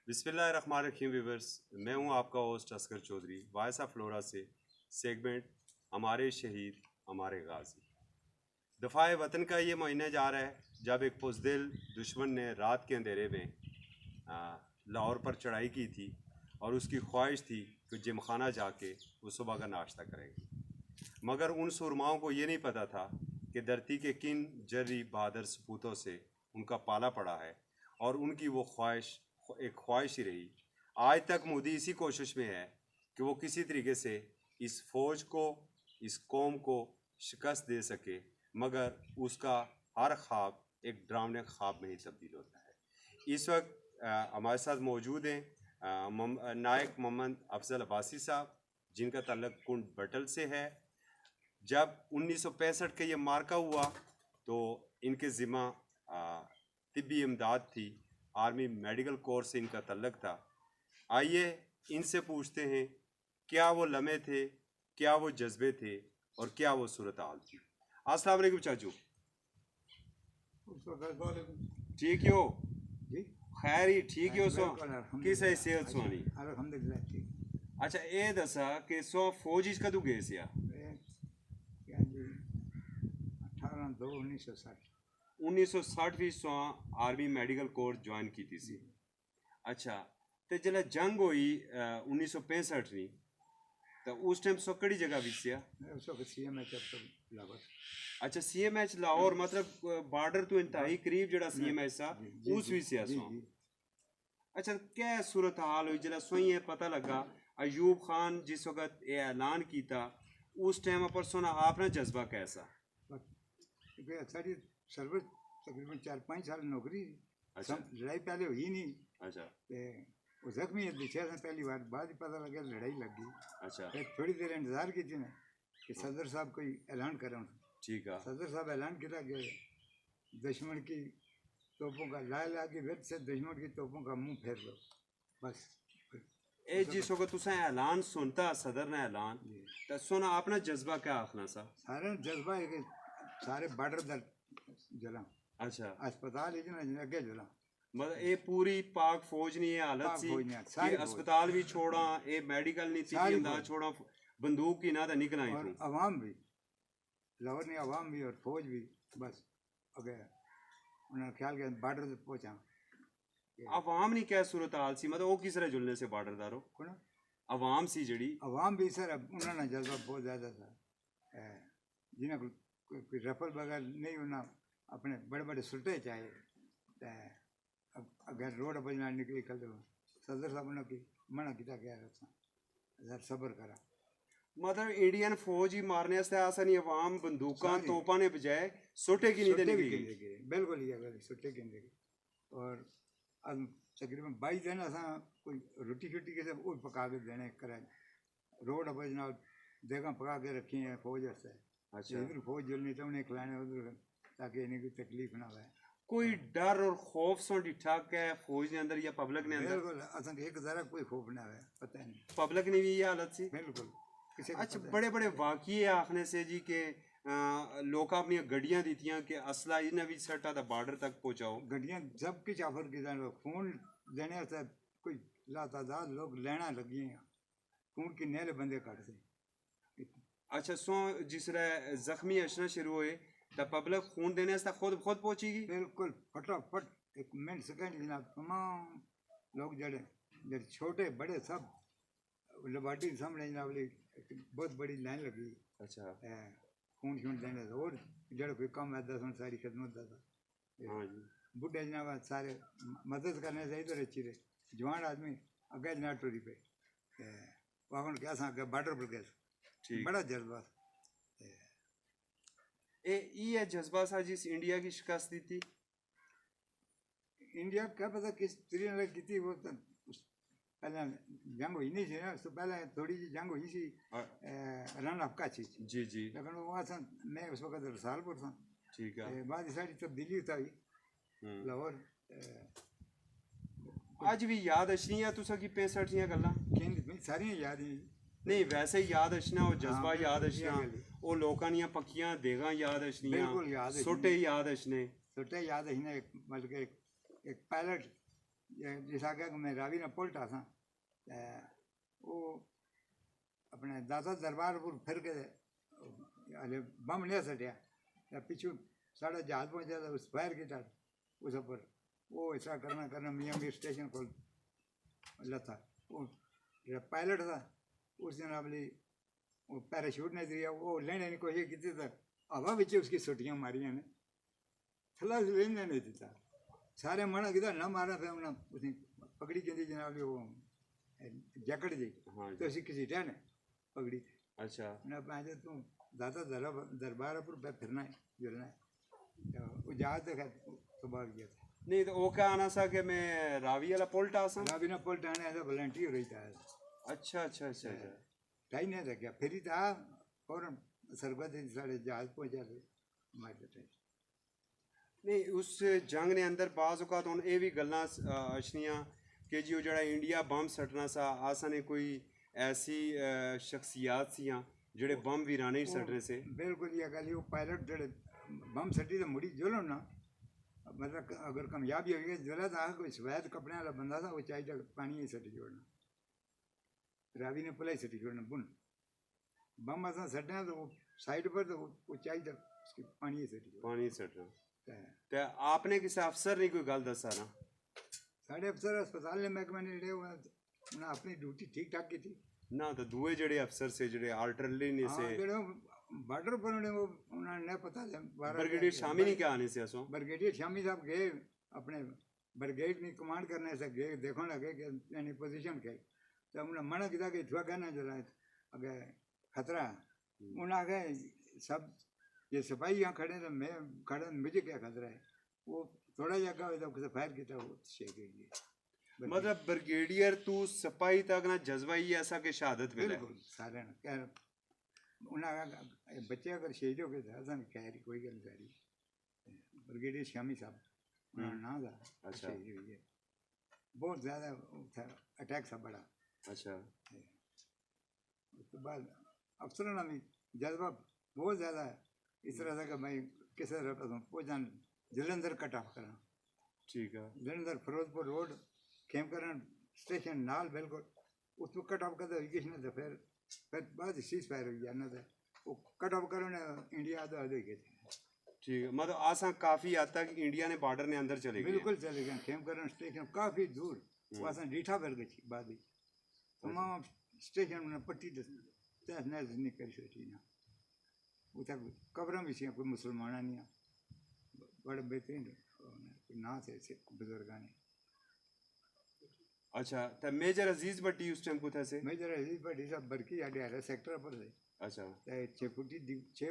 बिस्मिल्लाहिर्रहमानिर्रहीम व्यूअर्स, मैं हूं आपका होस्ट असगर चौधरी वायसा फ्लोरा से। सेगमेंट हमारे शहीद हमारे गाजी। दफ़ाए वतन का ये महीना जा रहा है जब एक पुज़दिल दुश्मन ने रात के अंधेरे में लाहौर पर चढ़ाई की थी और उसकी ख्वाहिश थी कि जिमखाना जाके वो सुबह का नाश्ता करेंगे, मगर उन सुरमाओं को ये नहीं पता था कि धरती के किन जर्री बहादुर सपूतों से उनका पाला पड़ा है और उनकी वो ख्वाहिश एक ख्वाहिश ही रही। आज तक मोदी इसी कोशिश में है कि वो किसी तरीके से इस फौज को, इस कौम को शिकस्त दे सके, मगर उसका हर ख्वाब एक डरावने ख्वाब में ही तब्दील होता है। इस वक्त हमारे साथ मौजूद हैं नायक मोहम्मद अफजल अब्बासी साहब, जिनका ताल्लुक कुंड बटल से है। जब 1965 का ये मार्का हुआ तो इनके ज़िम्मा तिब्बी इमदाद थी, आर्मी मेडिकल कोर्स से इनका तल्लक था। आइए इनसे पूछते हैं क्या वो लम्हे थे, क्या वो जज्बे थे और क्या वो सूरत हाल थी। अस्सलाम वालेकुम चाचू, ठीक हो? खैर ही ठीक हो? सो किस सेहत सुनी? अल्हम्दुलिल्लाह ठीक। अच्छा ये दसा कि सो फौज कदू गए सी? 1960 भी सो आर्मी मेडिकल कोर्स ज्वाइन की थी सी। अच्छा, तो जल्द जंग हुई 1965 नी, तो उस टाइम सो कड़ी जगह भी सी? अच्छा, CMH लाहौर, मतलब बॉर्डर तो इंतहाई करीब जड़ा CMH सा उस भी सी सो। अच्छा, क्या सूरत हाल हुई जल्द सोई है पता लगा अयूब खान जिस वक्त ये ऐलान किया उस टाइम पर सोना आपने जज्बा कैसा? साड़ी सर्विस तकरीबन 4-5 साल नौकरी। अच्छा, लड़ाई पहले हुई नहीं। अच्छा, वो जख्मी दिखा था पहली बार, बाद ही पता लगा लड़ाई लग गई। अच्छा, फिर थोड़ी देर इंतजार की थी ना कि सदर साहब कोई ऐलान करें। ठीक है। सदर साहब ऐलान किया कि दुश्मन की तोपों का ला के विद से दुश्मन की तोपों का मुंह फेर लो, बस। ए जिस वक्त तुसा ऐलान सुनता सदर ने ऐलान तो सुना आपने जज्बा क्या आखना सा? सारे जज्बा है कि सारे बॉर्डर दर जला। अच्छा, अस्पताल इतना अगे जला, मतलब ये पूरी पाक फौज नहीं ये हालत सी कि अस्पताल भी छोड़ा, ये मेडिकल नहीं थी इमदाद छोड़ा, बंदूक की ना तो निकल आई और तू। अवाम भी, लाहौर ने अवाम भी और फौज भी बस अगे उन्होंने ख्याल किया बॉर्डर तक पहुँचा। अवाम नहीं क्या सूरत हाल सी, मतलब वो किस तरह जुलने से बॉर्डर दारो कौन अवाम सी जड़ी? अवाम भी सर उन्होंने जज्बा बहुत ज़्यादा था। जिन्हें कोई रफल वगैरह नहीं, उन्हें अपने बड़े बड़े सुलटे चाहे अगर रोड पर ना निकली कल तो सदर साहब ने की मना किया गया रहा सबर करा। मतलब इंडियन फौज ही मारने से आसा नहीं, अवाम बंदूकां तोपा ने बजाय सोटे की नहीं निकली। बिल्कुल ये गल सोटे की निकली। और अब तकरीबन 22 दिन असा कोई रोटी शोटी के सब पका के देने करे, रोड पर जनाब देगा पका के रखी हैं फौज वास्ते। अच्छा, इधर फौज जलनी तो उन्हें खिलाने उधर, ताकि इन्हें कोई तकलीफ ना हो। कोई डर और खौफ सो डिठा है फौज के अंदर या पब्लिक ने अंदर? बिल्कुल असन एक जरा कोई खौफ ना है, पता नहीं पब्लिक ने भी ये हालत सी। बिल्कुल किसी। अच्छा, बड़े बड़े वाक़ये आखने से जी के लोग अपनी गड्डियां दीतियां कि असला इन्हें भी सटा था बॉर्डर तक पहुंचाओ। गड्डियां जब कुछ ऑफर की खून देने से कोई लातादाद लोग लेना लगी हैं, खून की नेले बंदे काटते। अच्छा, सो जिस जख्मी अचना शुरू हुए तो पब्लिक खून देने से खुद पहुंचेगी? बिल्कुल फटाफट एक मिनट सेकंड जनाब तमाम लोग जड़े जड़े छोटे बड़े सब लबाटी सामने जनाब बहुत बड़ी लाइन लगी। अच्छा, खून शून देने से और जड़ कोई कम है सुन सारी खिदमत था। हाँ जी, बुढ़े जनाब सारे मदद करने से इधर अच्छी रहे, जवान आदमी अगे ना टूरी पे वहाँ क्या अगे बॉर्डर पर गए, बड़ा जज्बा। ये जज्बा सा जिस इंडिया की शिकस्त दी थी। इंडिया क्या पता किस तरीके ने की थी, वो तो पहले जंग हुई नहीं थी ना, उससे पहले थोड़ी सी जंग हुई थी रन अफ काची। जी जी, लेकिन वहाँ से मैं उस वक्त रसालपुर था। ठीक है। बाद साड़ी तब्दीली था लाहौर। अज भी याद अछनी है तुसा की 65 दियां गल्लां? सारियां याद ही नहीं, वैसे याद अछना, वो जज्बा याद अछना, वो लोकां दियां पक्कियां देगां याद अछनियां, सोटे याद अछने। सोटे याद अछने, मतलब एक पायलट जिस आखेआ कि मैं रावी ने पुलट आसां ते वो अपने दादा दरबार पर फिर के हले बम नहीं सटिया ते पिछू साढ़ा जहाज पहुंचा तो उस फायर किया उस पर वो ऐसा करना मियाँ मीर स्टेशन को लथा वो जो पायलट था उस दिन अपनी वो पैराशूट ने दिया वो लेने की कोशिश की तो हवा बिच उसकी सुटियाँ मारियां ने थला लेने नहीं दिता सारे मना किया ना मारा फिर उन्हें उसने पकड़ी कहती जनाब वो जैकेट जी हाँ तो उसी किसी ने पकड़ी अच्छा उन्हें पैसे तू दादा दरबार पर फिरना है जुलना है तो वो जहाज तो खैर सुबह गया था नहीं तो वो क्या आना सा कि मैं रावी वाला पुलट आसा रावी ने पलटाने ऐसा वॉलंटियर रही था अच्छा अच्छा अच्छा अच्छा टाइम नहीं रखा फिर ही था फौरन सरबत साढ़े जहाज पहुंचा थे हमारे नहीं उस जंग ने अंदर बाज औकात हुन ये भी गल्लां अछनियां कि जी वो जड़ा इंडिया बम सटना सा आसा ने कोई ऐसी शख्सियात सियां जेड़े बम वीराने ही सटने से बिल्कुल ये गल वो पायलट जड़े बम सटी तो मुड़ी जुलो ना मतलब अगर कामयाबी हो गई जुला था कोई सफेद कपड़े वाला बंदा था वो चाहिए पानी ही सटी जोड़ना रावी ने पुलाई सटी जोड़ना बुन बम असा सटना तो वो साइड पर तो वो चाहिए उसकी पानी ही सटी जोड़ना पानी सटना ते आपने किसी अफसर ने कोई गल दसा ना साढ़े अफसर अस्पताल ने महकमे ने जेह्ड़े उन्हें अपनी ड्यूटी ठीक ठाक की थी ना तो दुए जेड़े अफसर से जेड़े आल्टरली ने से बॉर्डर पर उन्होंने नहीं पता ब्रिगेडियर शामी नहीं क्या आने से असो ब्रिगेडियर शामी साहब गए अपने ब्रिगेड की कमांड करने से गए देखो लगे कि यानी पोजीशन के तो उन्हें मना किया कि इतना कहना जरा अगे खतरा उन्हें आगे सब ये सिपाही यहाँ खड़े तो मैं खड़े मुझे क्या खतरा है वो थोड़ा जगह तो फायर किया वो शेख गई मतलब ब्रिगेडियर तू सिपाही तक ना जज्बा ही ऐसा कि शहादत मिले बिल्कुल सारे कह उन्हें बच्चे अगर शहीद हो गए थे असन खैर कोई गल सारी ब्रिगेडियर शामी साहब उन्होंने नाम था अच्छा। शहीद हुई है बहुत ज़्यादा अटैक था बड़ा अच्छा उसके बाद अफसरों ने भी जज्बा बहुत ज़्यादा है इस तरह से कि भाई किस तरह पहुँचा जलंधर कट ऑफ करना ठीक है जलंधर फिरोजपुर रोड खेमकरण स्टेशन नाल बिल्कुल उसको कट ऑफ कर दिया किसी ने तो फिर बाद सीज फायर हुई ना तो वो कट ऑफ करो ने इंडिया आधा आधे गए थे ठीक है मतलब आसा काफी हद तक इंडिया ने बॉर्डर ने अंदर चले गए बिल्कुल चले गए खेमकरण स्टेशन काफ़ी दूर वो असा डीठा फिर गई बाद ही तमाम स्टेशन में पट्टी तहस नहस नहीं कर सकती ना उतना कब्र भी सी कोई मुसलमान नहीं बड़े बेहतरीन ना थे बुजुर्गा ने अच्छा तो मेजर अजीज भट्टी उस टाइम कुछ से मेजर अजीज भट्टी साहब बरकी आडे आ सेक्टर पर से अच्छा 6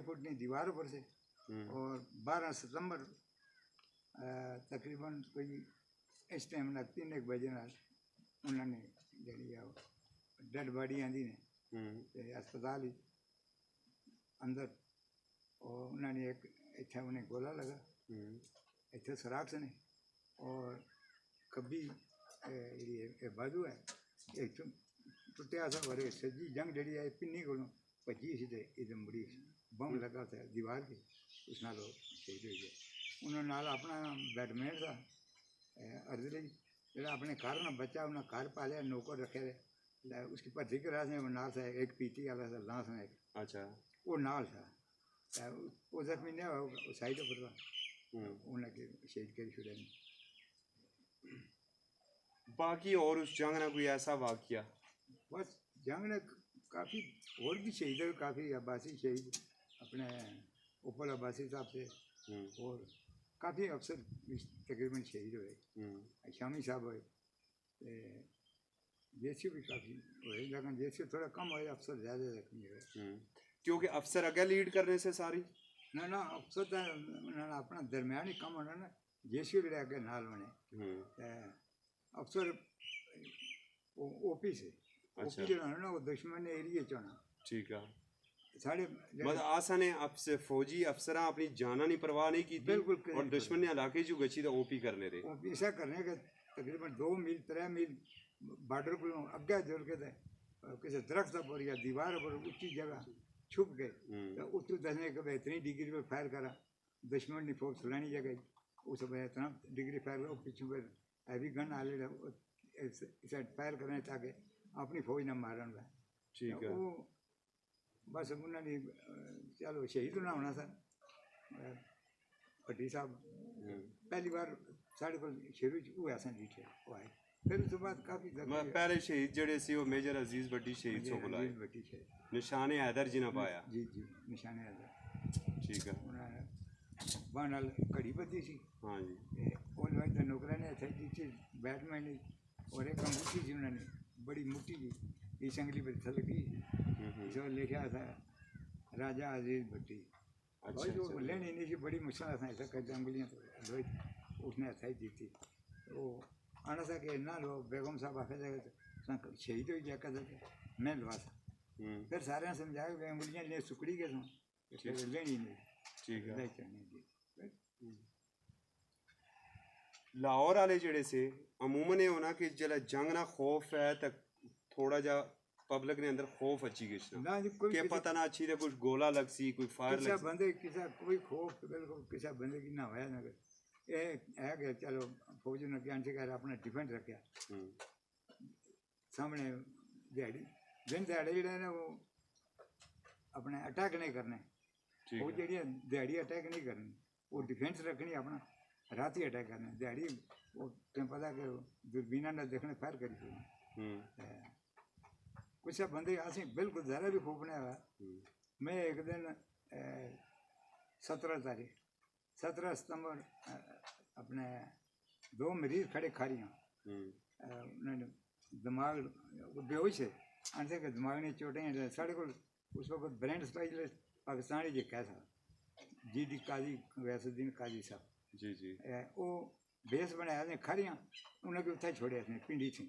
फुट की दीवार पर से और 12 सितंबर तकरीबन कोई इस टाइम ना 3 बजे नाल उन्होंने जी डेड बॉडी आंदी ने अस्पताल ही अंदर और उन्होंने एक इतना उन्हें गोला लगा इतने सुराख से और कभी ये बाजू है एक टुटिया सा और सजी जंग जड़ी है पिन्नी को भजी सी इधर मुड़ी बम लगा था दीवार की उस नाल शहीद हो गए उन्होंने नाल अपना बैटमैन था अर्जली जो अपने घर ना बच्चा उन्हें घर पालिया नौकर रखे थे उसकी भर्ती करा से नाल था एक पीटी वाला था लाश में एक अच्छा वो नाल था वो जख्मी नहीं हुआ साइड पर था उन्हें शहीद कर छुड़ा नहीं बाकी और उस जंग ना कोई ऐसा वाकया बस जंग ने काफ़ी और भी शहीद है काफ़ी अब्बासी शहीद अपने उपल अब्बासी साहब से और काफ़ी अफसर तकरीबन शहीद हुए शामी साहब हुए जैसे भी काफ़ी हुए लेकिन जैसे थोड़ा कम हुए अफसर ज़्यादा जख्मी हुए क्योंकि अफसर अगे लीड करने से सारी ना अफसर तो उन्होंने अपना दरम्यान ही कम होना ना जैसे भी अगे नाल बने अफसर ओपी से ओपी जो ना वो दुश्मन एरिया च होना ठीक है साढ़े मतलब आसा ने आपसे फौजी अफसर अपनी जाना नहीं परवाह नहीं की बिल्कुल और दुश्मन ने इलाके जो गची तो ओपी करने रहे ओपी ऐसा करने के तकरीबन 2 मील 3 मील बॉर्डर को अग्गे जुड़ के थे किसी दरख्त पर या दीवार पर ऊंची जगह छुप गए तो उतू दसने के इतनी डिग्री पर फायर करा दुश्मन ने फोर्स फलानी जगह उस इतना डिग्री फायर करा पीछे पर हैवी गन वाले साइड फायर करें ताकि अपनी फौज ना मारन वा ठीक है वो बस उन्होंने चलो शहीद ना होना सर भट्टी साहब पहली बार साढ़े को शुरू हुआ असें डिठे वो आए फिर उस बाद काफ़ी मैं पहले शहीद जड़े सी वो मेजर अजीज भट्टी शहीद सो बुलाए भट्टी शहीद निशाने हैदर जी ने पाया जी जी निशाने आया ठीक है उन्होंने बाण नाल घड़ी बधी सी हाँ जी ਉਹ ਲਵਾਈ ਤਾਂ ਨੌਕਰਾਂ ਨੇ ਇੱਥੇ ਦਿੱਤੀ ਬੈਟਮੈਨ ਨੇ ਔਰ ਇੱਕ ਅੰਗੂਠੀ ਸੀ ਉਹਨਾਂ ਨੇ ਬੜੀ ਮੁੱਠੀ ਜੀ ਇਸ ਅੰਗਲੀ पर थल गई जो लिखा था राजा अजीज भट्टी और जो लेनी नहीं थी बड़ी मुश्किल था ऐसा करते अंगुलियाँ तो लोई उसने ऐसा ही दी थी वो आना सा कि ना लो बेगम साहब आखे जाए शहीद हो गया कर मैं लवा सा फिर सारे समझाया कि अंगुलियाँ ले सुकड़ी के सुन लेनी नहीं ठीक है ले चलनी थी लाहौर वाले जड़े से अमूमन ये होना कि जला जंग ना खौफ है तक थोड़ा जा पब्लिक ने अंदर खौफ अच्छी किसना ना जी कोई के पता ना अच्छी थे कुछ गोला लग सी कोई फायर किसा लग सी बंदे किसा कोई खौफ बिल्कुल किसा बंदे की ना होया ना ये है कि चलो फौज ने ज्ञान से कर अपना डिफेंस रखा सामने दिहाड़ी दिन दिहाड़े जेह्ड़े ने वो अपने अटैक नहीं करने ठीक वो है जेह्ड़ी दिहाड़ी अटैक नहीं करनी वो डिफेंस रखनी अपना राती अटैक करने दिहाड़ी वो तुम्हें पता कि दूरबीना ने देखने फायर करी थी कुछ बंदे असें बिल्कुल जरा भी खौफ नहीं हुआ मैं एक दिन 17 तारीख 17 सितंबर अपने 2 मरीज खड़े खारियाँ उन्होंने दिमाग बेहोश है आंटे के दिमाग ने चोटें हैं साढ़े को उस वक्त ब्रांड स्पेशलिस्ट पाकिस्तानी जी कैसा जी डी काजी वैसुद्दीन काजी साहब जी जी वो बेस बनाया ने खारियाँ उन्होंने उत्थे छोड़े अपने पिंडी थी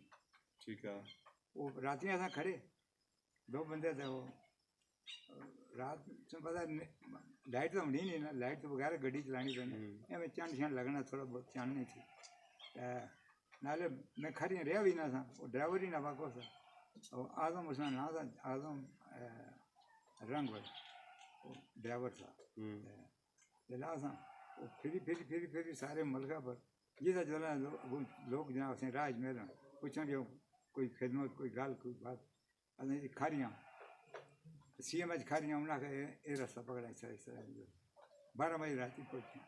ठीक है वो रातियाँ असें खड़े 2 बंदे थे वो रात तुम पता लाइट तो होनी नहीं ना लाइट तो बगैर गड्डी चलानी पैनी एवं चंड शंड लगना थोड़ा बहुत चंड नहीं थी नाले मैं खड़ियाँ रहा भी ना था वो ड्राइवर ही ना वाको था और आजम उसका नाम था आजम रंग ड्राइवर था जला था वो फिर सारे मलका पर जिस जला लोग जहाँ उसे राज मेल पूछा जो कोई खिदमत कोई गाल कोई बात असें खारियाँ CM खारियाँ उन्हें ये रास्ता पकड़ा इस तरह 12 बजे रात पहुँचे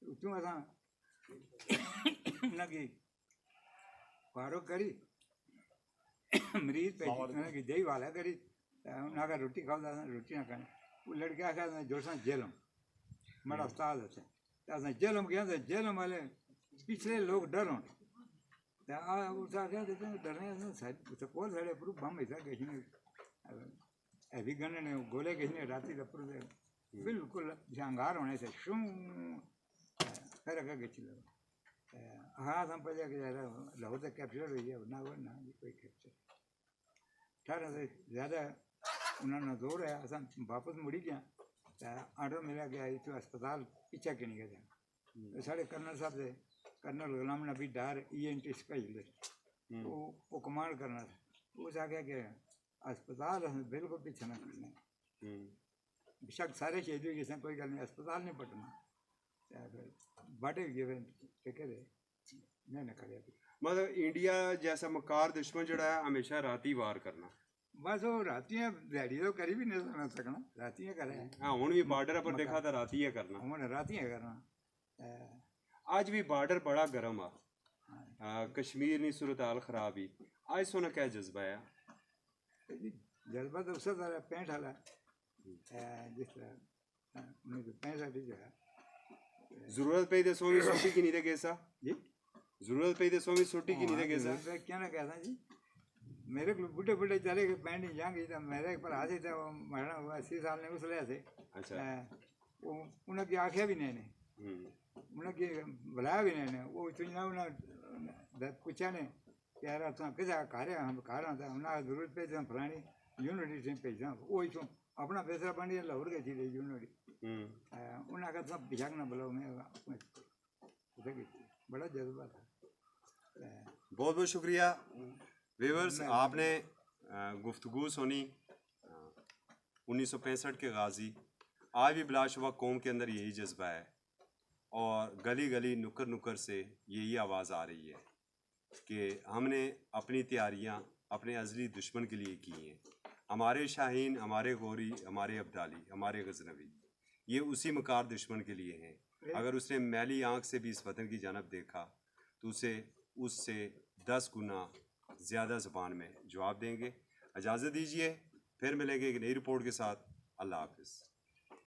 उतों असां उनकी पारो करी मरीज पे उनकी दही वाला करी उन्हें रोटी खाओ रोटी ना खाने वो लड़के आखिर जोशा जेलम मेरा उस्ताद है असें जेलम गया तो जेलम वाले पिछले लोग डर हों उसका क्या देते हैं डरने सपोज साढ़े पर बम ऐसा किसी ने हैवी गन ने गोले किसी ने राती पर बिल्कुल जंगार होने से शू फिर अगर किसी लोग हाँ समझ कि लाहौर तक कैप्चर हुई है ना वो ना कोई कैप्चर 18 से ज़्यादा उन्होंने जोर है असा वापस मुड़ी गया आर्डर मिला गया इतो अस्पताल पीछा के नहीं गया साढ़े कर्नल साहब से कर्नल गुलाम नबी डार ENT स्पेशलिस्ट वो कमांड करना था उस आगे कि अस्पताल बिल्कुल पीछे ना करना बेशक सारे शहीद हुए जैसे कोई गल नहीं अस्पताल नहीं पटना बाटे गए ठीक है नहीं करे मतलब इंडिया जैसा मकार दुश्मन जड़ा है हमेशा राती वार करना बस वो रातियाँ दिहाड़ी तो करी भी नहीं समझ सकना रातियाँ करें हाँ हूँ भी बॉर्डर पर देखा था राती है करना हूँ रातियाँ करना आज भी बॉर्डर बड़ा गर्म आ कश्मीर नी सूरत हाल खराब ही आज सोना क्या जज्बा है जज्बा तो उससे तरह 65 वाला जिस तरह 1965 जो है जरूरत पे दे सोमी सोटी की नहीं दे कैसा जी जरूरत पे दे सोमी सोटी की नहीं दे कैसा क्या ना कहता जी मेरे को बुढ़े बुढ़े चले गए पैंट जाएंगे तो मेरे पर आते थे वो मरना हुआ 80 साल ने उसले थे अच्छा वो उन्हें आख्या भी नहीं उन्हें बुलाया भी नहीं वो इतना उन्हें पूछा ने यार तुम किसा घर हम घर आता उन्हें जरूरत पे हम फलानी यूनिवर्सिटी भेजा वो इतों अपना फैसला बन लाहौर गई थी यूनिवर्सिटी उन्हें आखा तुम पिछा ना बुलाओ मैं बड़ा जज्बा था बहुत बहुत शुक्रिया व्यूअर्स आपने गुफ्तगू सुनी 1965 के गाजी आज भी बिलाशुबा कौम के अंदर यही जज्बा है और गली गली नुक्कड़ नुक्कड़ से यही आवाज़ आ रही है कि हमने अपनी तैयारियां अपने अज़ली दुश्मन के लिए की हैं। हमारे शाहीन, हमारे गौरी, हमारे अब्दाली, हमारे गजनवी, ये उसी मकार दुश्मन के लिए हैं। अगर उसने मैली आंख से भी इस वतन की जानब देखा तो उसे उससे 10 गुना ज़्यादा ज़बान में जवाब देंगे। इजाज़त दीजिए, फिर मिलेंगे एक नई रिपोर्ट के साथ। अल्लाह हाफ़िज़।